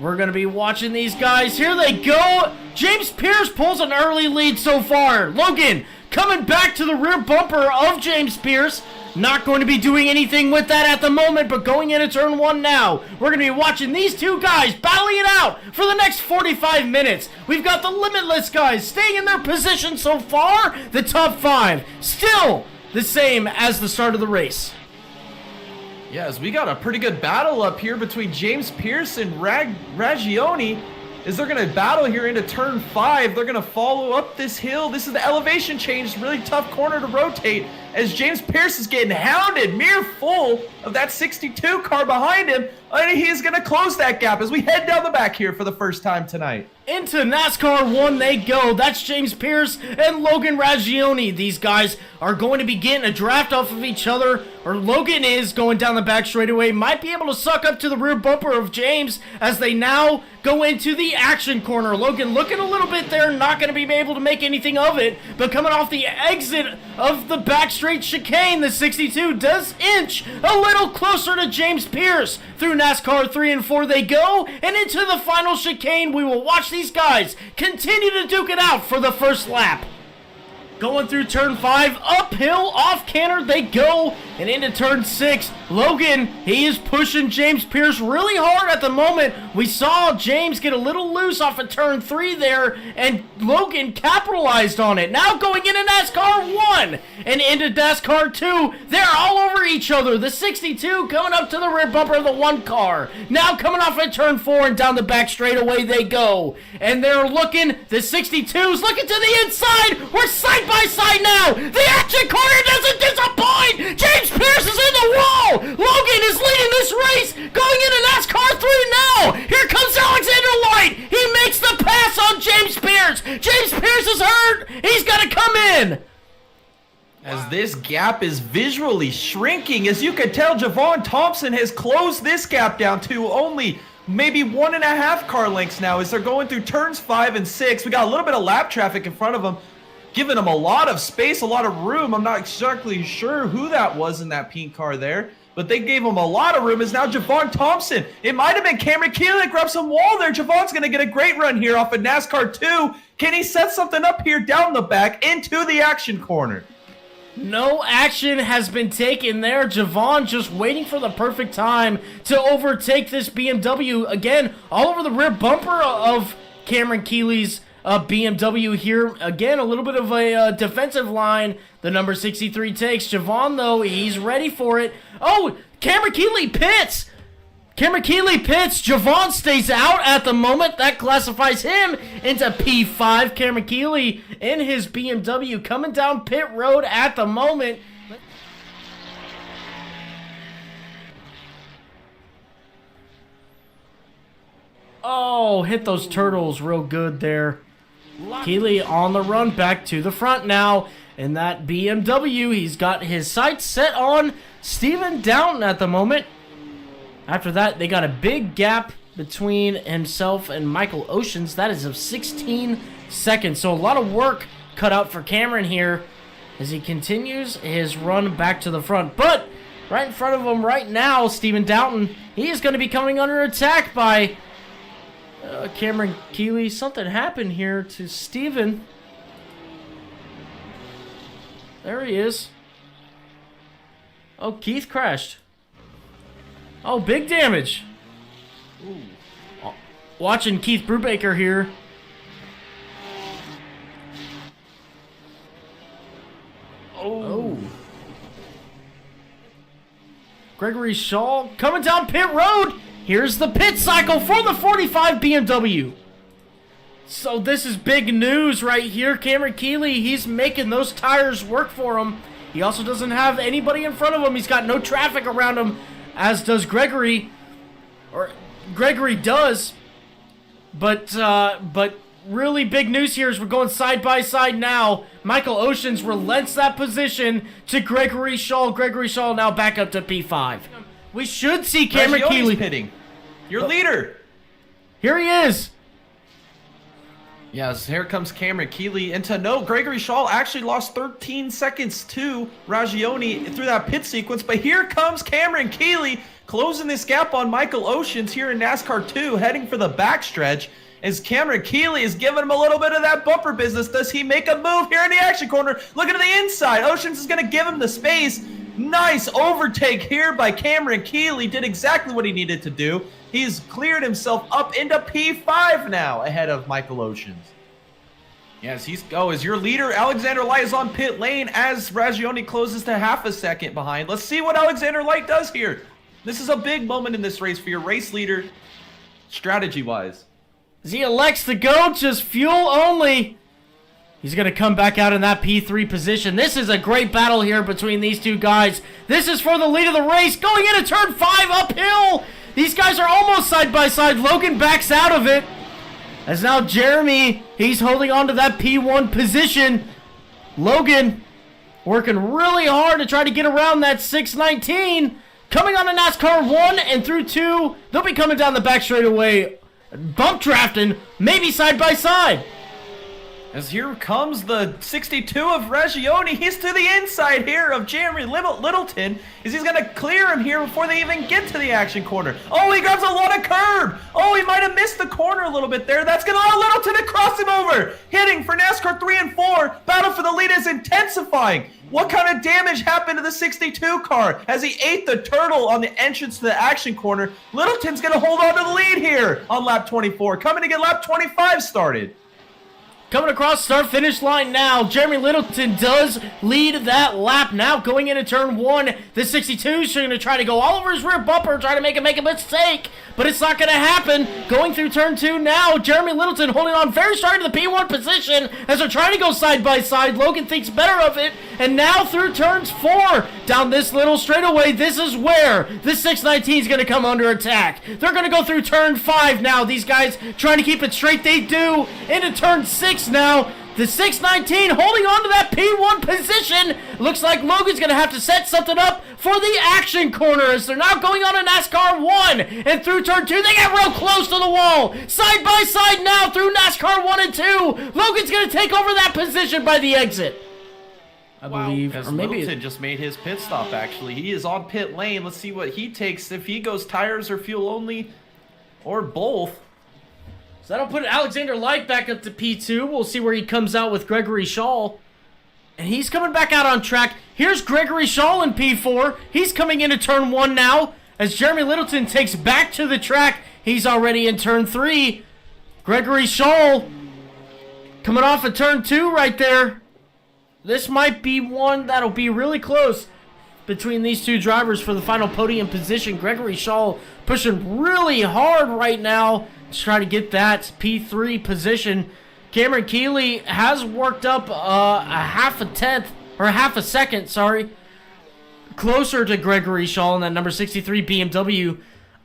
We're going to be watching these guys. Here they go. James Pierce pulls an early lead so far. Logan coming back to the rear bumper of James Pierce. Not going to be doing anything with that at the moment, but going into turn 1 now. We're going to be watching these two guys battling it out for the next 45 minutes. We've got the Limitless guys staying in their position so far. The top 5 still the same as the start of the race. Yes, we got a pretty good battle up here between James Pierce and Ragione. As they're going to battle here into turn 5. They're going to follow up this hill. This is the elevation change. Really tough corner to rotate as James Pierce is getting hounded, mere full of that 62 car behind him. And he is going to close that gap as we head down the back here for the first time tonight. Into NASCAR 1 they go. That's James Pierce and Logan Ragione. These guys are going to be getting a draft off of each other, or Logan is going down the back straightaway. Might be able to suck up to the rear bumper of James as they now go into the action corner. Logan looking a little bit there, not going to be able to make anything of it, but coming off the exit of the back straight chicane, the 62 does inch a little closer to James Pierce. Through NASCAR 3 and 4 they go, and into the final chicane. We will watch these guys continue to duke it out for the first lap. Going through turn 5, uphill, off canter they go, and into turn 6. Logan, he is pushing James Pierce really hard at the moment. We saw James get a little loose off of turn 3 there, and Logan capitalized on it. Now going into NASCAR 1 and into NASCAR 2, they're all over each other. The 62 coming up to the rear bumper of the 1 car. Now coming off at turn 4 and down the back straightaway they go. And they're looking, the 62's looking to the inside. We're side by side now. The action corner doesn't disappoint. James Pierce is in the wall. Logan is leading this race. Going into NASCAR 3 now. Here comes Alexander White. He makes the pass on James Pierce. James Pierce is hurt. He's got to come in. As this gap is visually shrinking, as you can tell, Javon Thompson has closed this gap down to only maybe 1.5 car lengths now as they're going through turns 5 and 6. We got a little bit of lap traffic in front of them, giving them a lot of space, a lot of room. I'm not exactly sure who that was in that pink car there, but they gave him a lot of room. Is now Javon Thompson. It might have been Cameron Keeley that grabbed some wall there. Javon's going to get a great run here off of NASCAR 2. Can he set something up here down the back into the action corner? No action has been taken there. Javon just waiting for the perfect time to overtake this BMW. Again, all over the rear bumper of Cameron Keeley's BMW here. Again, a little bit of a defensive line. The number 63 takes. Javon, though, he's ready for it. Oh, Cameron Keeley pits. Javon stays out at the moment. That classifies him into P5. Cameron Keeley in his BMW coming down pit road at the moment. Oh, hit those turtles real good there. Keeley on the run back to the front now. In that BMW, he's got his sights set on Steven Downton at the moment. After that, they got a big gap between himself and Michael Oceans. That is of 16 seconds. So a lot of work cut out for Cameron here as he continues his run back to the front. But right in front of him right now, Steven Downton, he is going to be coming under attack by Cameron Keeley. Something happened here to Steven. There he is. Oh, Keith crashed. Oh, big damage. Ooh. Watching Keith Brubaker here. Oh. Gregory Shaw coming down pit road. Here's the pit cycle for the 45 BMW. So this is big news right here. Cameron Keeley, he's making those tires work for him. He also doesn't have anybody in front of him. He's got no traffic around him, as does Gregory. Or Gregory does. But really big news here is we're going side by side now. Michael Oceans relents that position to Gregory Shaw. Gregory Shaw now back up to P5. We should see Cameron Keeley pitting. Your leader. Here he is. Yes, here comes Cameron Keeley. And to note, Gregory Shaw actually lost 13 seconds to Ragione through that pit sequence. But here comes Cameron Keeley closing this gap on Michael Oceans here in NASCAR 2, heading for the backstretch. As Cameron Keeley is giving him a little bit of that bumper business. Does he make a move here in the action corner? Looking to the inside. Oceans is going to give him the space. Nice overtake here by Cameron Keeley. Did exactly what he needed to do. He's cleared himself up into P5 now ahead of Michael Oceans. Yes, as your leader, Alexander Light is on pit lane as Ragione closes to half a second behind. Let's see what Alexander Light does here. This is a big moment in this race for your race leader, strategy-wise. As he elects to go just fuel only. He's going to come back out in that P3 position. This is a great battle here between these two guys. This is for the lead of the race. Going into turn 5 uphill. These guys are almost side by side. Logan backs out of it. As now Jeremy, he's holding on to that P1 position. Logan working really hard to try to get around that 619. Coming on to NASCAR 1 and through 2. They'll be coming down the back straightaway. Bump drafting, maybe side by side. As here comes the 62 of Ragione. He's to the inside here of Jeremy Littleton. As he's going to clear him here before they even get to the action corner. Oh, he grabs a lot of curb. Oh, he might have missed the corner a little bit there. That's going to allow Littleton to cross him over. Hitting for NASCAR 3 and 4. Battle for the lead is intensifying. What kind of damage happened to the 62 car as he ate the turtle on the entrance to the action corner? Littleton's going to hold on to the lead here on lap 24. Coming to get lap 25 started. Coming across start-finish line now. Jeremy Littleton does lead that lap now going into turn 1. The 62 is going to try to go all over his rear bumper, try to make a mistake, but it's not going to happen. Going through turn 2 now. Jeremy Littleton holding on very strong to the P1 position as they're trying to go side by side. Logan thinks better of it, and now through turns 4 down this little straightaway. This is where the 619 is going to come under attack. They're going to go through turn 5 now. These guys trying to keep it straight. They do. Into turn 6 now. The 619 holding on to that P1 position. Looks like Logan's going to have to set something up for the action corner as they're now going on to NASCAR 1. And through turn 2, they get real close to the wall. Side by side now through NASCAR 1 and 2. Logan's going to take over that position by the exit. I believe. As or maybe Littleton just made his pit stop, actually. He is on pit lane. Let's see what he takes. If he goes tires or fuel only or both. So that'll put Alexander Light back up to P2. We'll see where he comes out with Gregory Shaw. And he's coming back out on track. Here's Gregory Shaw in P4. He's coming into turn 1 now. As Jeremy Littleton takes back to the track, he's already in turn 3. Gregory Shaw coming off of turn 2 right there. This might be one that'll be really close between these two drivers for the final podium position. Gregory Shaw pushing really hard right now to try to get that P3 position. Cameron Keeley has worked up a half a second, closer to Gregory Shaw in that number 63 BMW.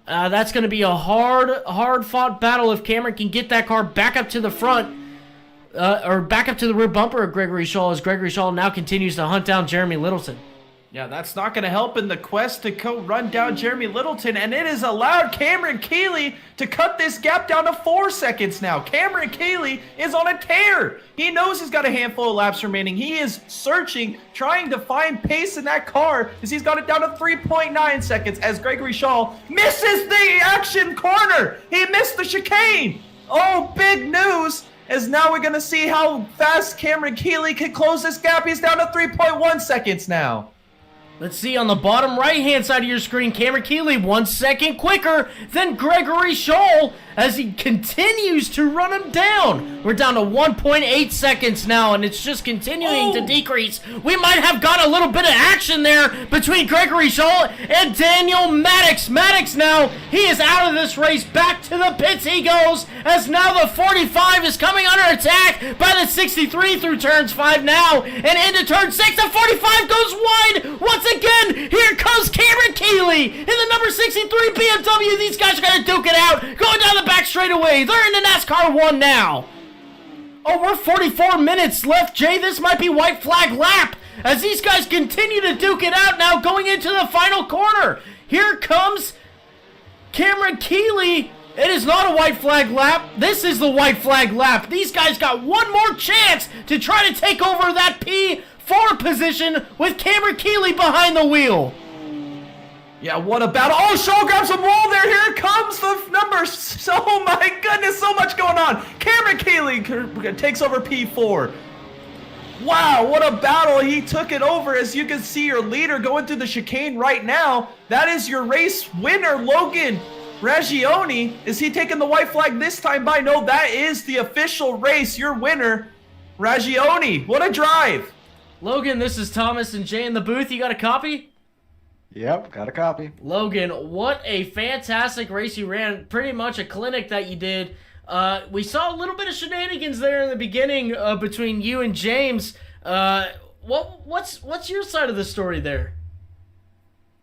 That's going to be a hard-fought battle if Cameron can get that car back up to the front, or back up to the rear bumper of Gregory Shaw, as Gregory Shaw now continues to hunt down Jeremy Littleton. Yeah, that's not going to help in the quest to go run down Jeremy Littleton, and it has allowed Cameron Keeley to cut this gap down to 4 seconds now. Cameron Keeley is on a tear. He knows he's got a handful of laps remaining. He is searching, trying to find pace in that car, as he's got it down to 3.9 seconds as Gregory Shaw misses the action corner. He missed the chicane. Oh, big news, as now we're going to see how fast Cameron Keeley can close this gap. He's down to 3.1 seconds now. Let's see on the bottom right-hand side of your screen, Cameron Keeley 1 second quicker than Gregory Shaw as he continues to run him down. We're down to 1.8 seconds now, and it's just continuing to decrease. We might have got a little bit of action there between Gregory Shaw and Daniel Maddox. Maddox now, he is out of this race. Back to the pits he goes, as now the 45 is coming under attack by the 63 through turns 5 now, and into turn 6, the 45 goes wide. Once again, here comes Cameron Keeley in the number 63 BMW. These guys are going to duke it out, going down the back straightaway. They're in the NASCAR 1 now. Oh, we're 44 minutes left, Jay. This might be white flag lap as these guys continue to duke it out now going into the final corner. Here comes Cameron Keeley It is not a white flag lap. This is the white flag lap. These guys got one more chance to try to take over that P4 position with Cameron Keeley behind the wheel. Yeah, what about... Oh, Shaw grabs some wall there. Here comes the numbers. Oh, my goodness, so much going on. Cameron Keeley takes over P4. Wow, what a battle. He took it over. As you can see, your leader going through the chicane right now. That is your race winner, Logan Ragione. Is he taking the white flag this time by? No, that is the official race. Your winner, Ragione. What a drive. Logan, this is Thomas and Jay in the booth. You got a copy? Yep, got a copy. Logan, what a fantastic race you ran. Pretty much a clinic that you did. We saw a little bit of shenanigans there in the beginning between you and James. What's your side of the story there?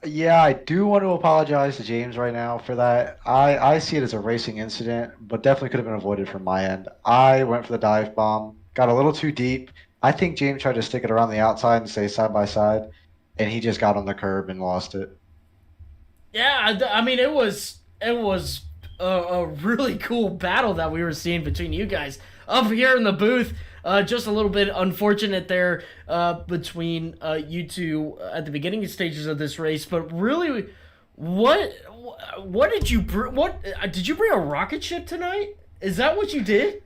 Yeah, I do want to apologize to James right now for that. I see it as a racing incident, but definitely could have been avoided from my end. I went for the dive bomb, got a little too deep. I think James tried to stick it around the outside and stay side by side, and he just got on the curb and lost it. Yeah, I mean, it was a really cool battle that we were seeing between you guys up here in the booth. Just a little bit unfortunate there between you two at the beginning stages of this race, but really, what did you bring? What did you bring a rocket ship tonight? Is that what you did?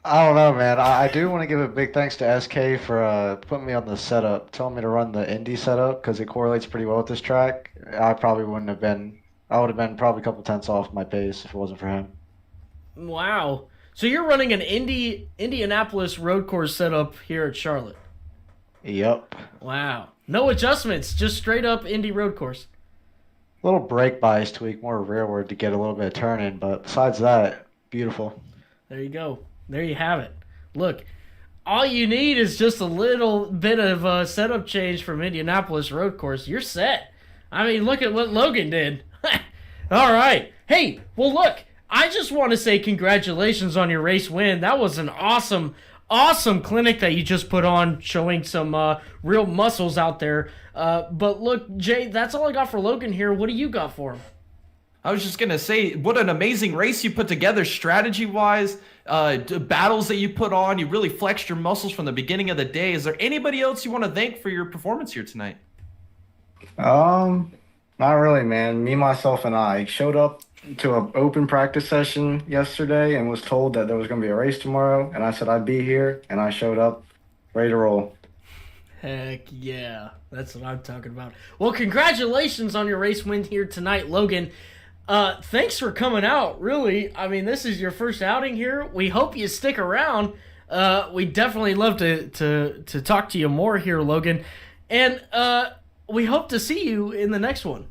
I don't know, man. I do want to give a big thanks to SK for putting me on the setup, telling me to run the Indy setup because it correlates pretty well with this track. I would have been probably a couple tenths off my pace if it wasn't for him. Wow. So you're running an Indianapolis road course setup here at Charlotte? Yep. Wow. No adjustments, just straight up Indy road course. Little brake bias tweak, more rearward to get a little bit of turn in, but besides that, beautiful. There you go. There you have it. Look, all you need is just a little bit of a setup change from Indianapolis road course. You're set. I mean, look at what Logan did. All right. Hey, well, look, I just want to say congratulations on your race win. That was an awesome clinic that you just put on, showing some real muscles out there. But look, Jay, that's all I got for Logan here. What do you got for him? I was just going to say, what an amazing race you put together strategy-wise, battles that you put on. You really flexed your muscles from the beginning of the day. Is there anybody else you want to thank for your performance here tonight? Not really, man. Me, myself, and I showed up to an open practice session yesterday and was told that there was going to be a race tomorrow, and I said I'd be here, and I showed up ready to roll. Heck yeah. That's what I'm talking about. Well, congratulations on your race win here tonight, Logan. Thanks for coming out, really. I mean, this is your first outing here. We hope you stick around. We definitely love to talk to you more here, Logan. And we hope to see you in the next one.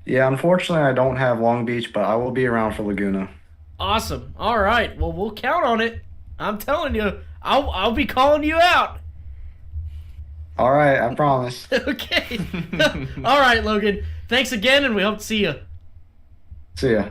Yeah, unfortunately, I don't have Long Beach, but I will be around for Laguna. Awesome. All right. Well, we'll count on it. I'm telling you, I'll be calling you out. All right, I promise. Okay. All right, Logan. Thanks again, and we hope to see you. See ya.